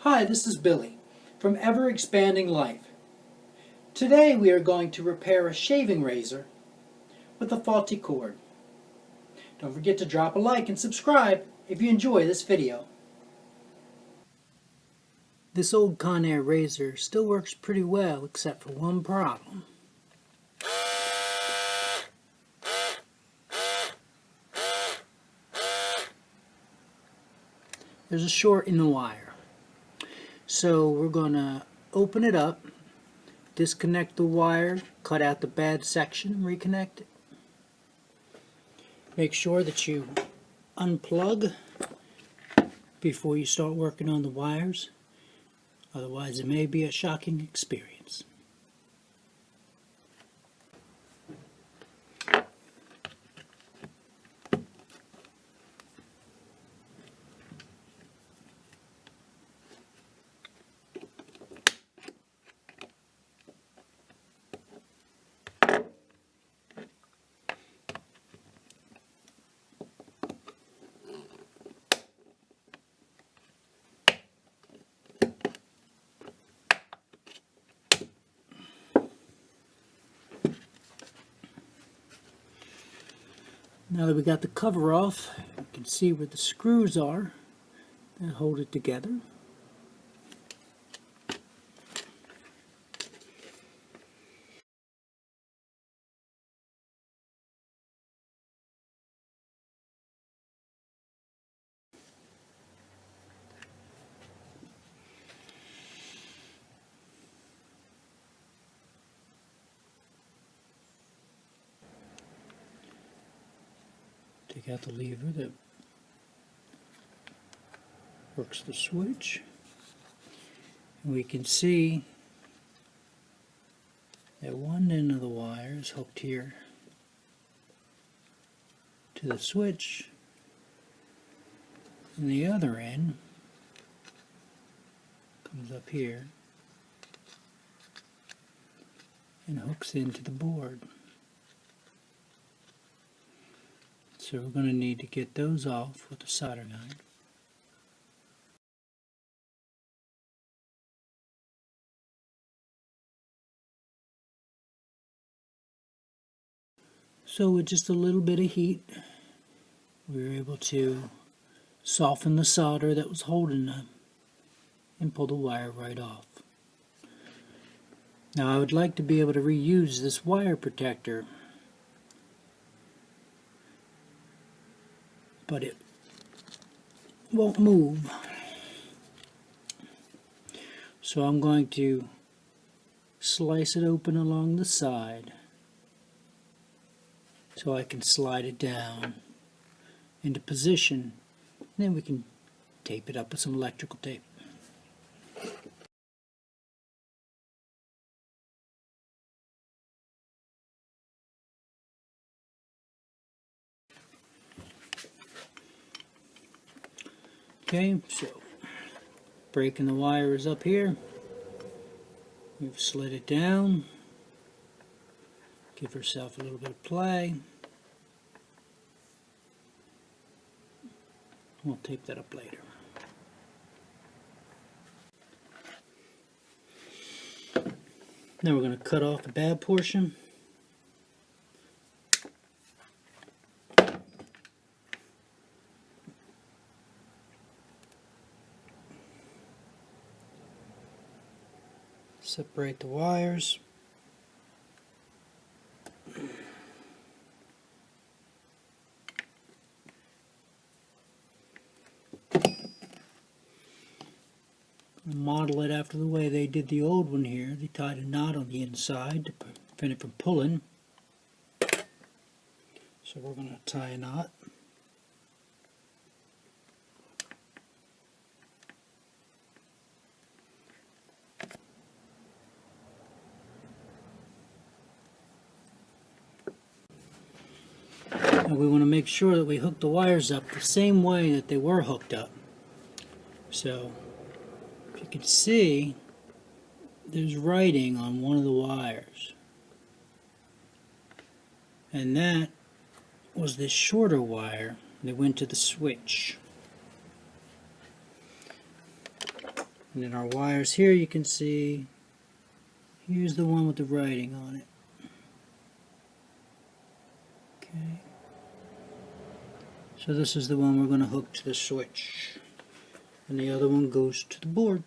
Hi, this is Billy from Ever Expanding Life. Today we are going to repair a shaving razor with a faulty cord. Don't forget to drop a like and subscribe if you enjoy this video. This old Conair razor still works pretty well except for one problem. There's a short in the wire. So we're going to open it up, disconnect the wire, cut out the bad section, and reconnect it. Make sure that you unplug before you start working on the wires. Otherwise, it may be a shocking experience. Now that we got the cover off, you can see where the screws are that hold it together. Take out the lever that works the switch, and we can see that one end of the wire is hooked here to the switch, and the other end comes up here and hooks into the board. So we're going to need to get those off with a solder knife. So with just a little bit of heat, we were able to soften the solder that was holding them and pull the wire right off. Now I would like to be able to reuse this wire protector, but it won't move. So I'm going to slice it open along the side so I can slide it down into position, and then we can tape it up with some electrical tape. Okay, so breaking the wire is up here. We've slid it down. Give herself a little bit of play. We'll tape that up later. Now we're going to cut off the bad portion. Separate the wires. Model it after the way they did the old one here. They tied a knot on the inside to prevent it from pulling. So we're going to tie a knot. And we want to make sure that we hook the wires up the same way that they were hooked up. So if you can see, there's writing on one of the wires, and that was this shorter wire that went to the switch. And then our wires here, you can see, here's the one with the writing on it. Okay. So this is the one we're going to hook to the switch. And the other one goes to the board.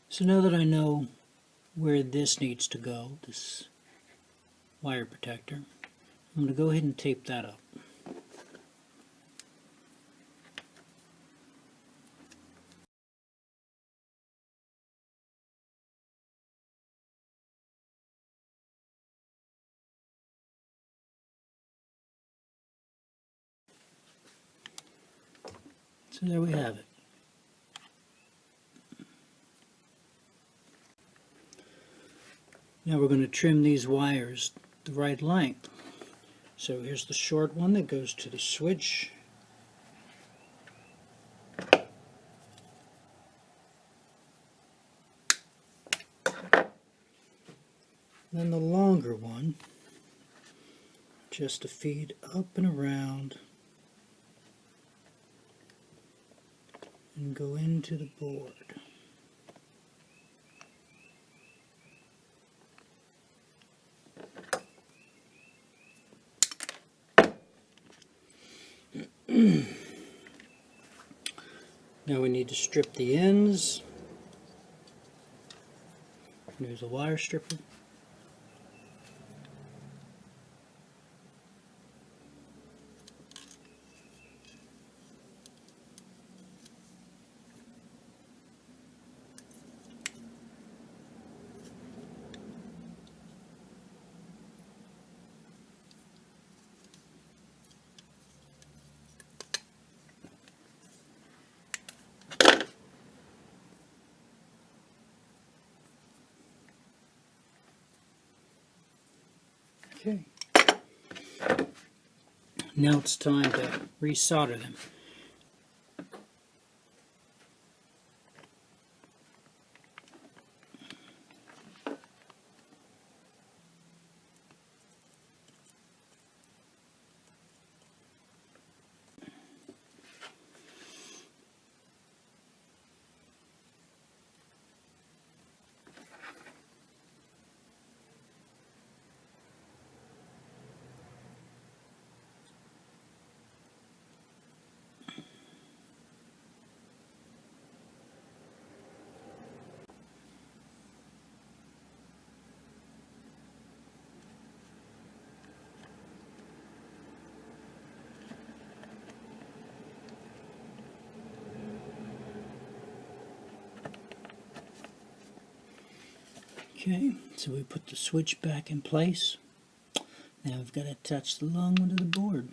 So now that I know where this needs to go, this wire protector, I'm going to go ahead and tape that up. So there we have it. Now we're going to trim these wires the right length. So here's the short one that goes to the switch. Then the longer one, just to feed up and around and go into the board. Now we need to strip the ends. There's a wire stripper. Okay. Now it's time to resolder them. Okay, so we put the switch back in place. Now we've got to attach the long one to the board.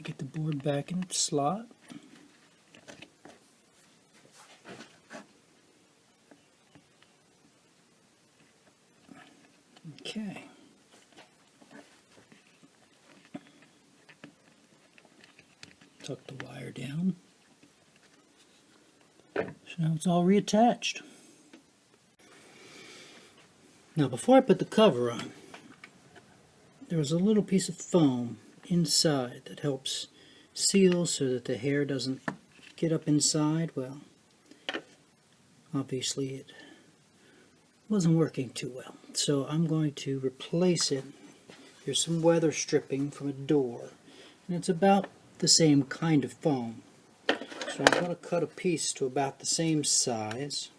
Get the board back in its slot. Okay. Tuck the wire down. So now it's all reattached. Now before I put the cover on, there was a little piece of foam inside that helps seal so that the hair doesn't get up inside. Well, obviously it wasn't working too well, so I'm going to replace it. Here's some weather stripping from a door, and it's about the same kind of foam. So I'm going to cut a piece to about the same size.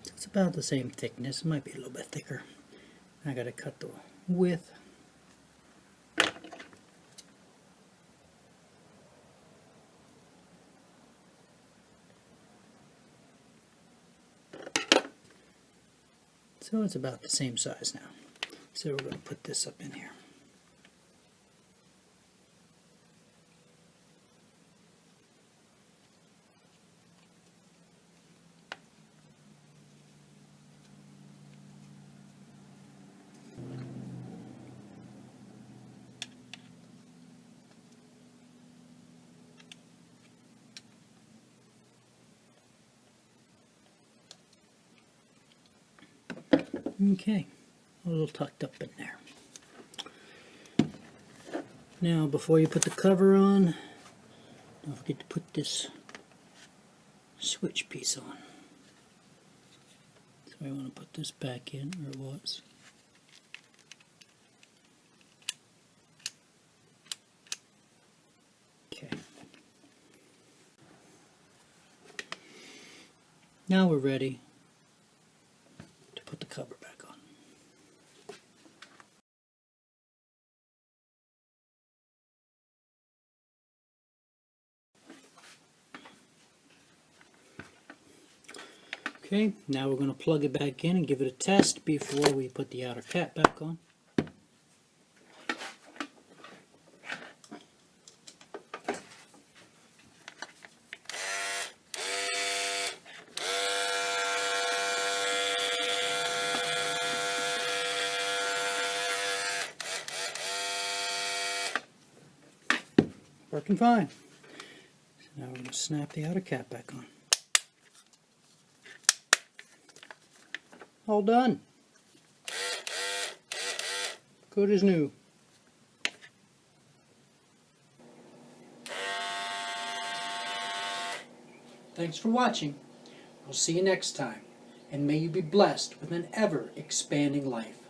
It's about the same thickness. It might be a little bit thicker. I got to cut the width. So it's about the same size now. So we're going to put this up in here. Okay, a little tucked up in there. Now, before you put the cover on, don't forget to put this switch piece on. So I want to put this back in where it was. Okay. Now we're ready to put the cover back on. Okay, now we're going to plug it back in and give it a test before we put the outer cap back on. Working fine. So now we're going to snap the outer cap back on. All done. Good as new. Thanks for watching. We'll see you next time, and may you be blessed with an ever-expanding life.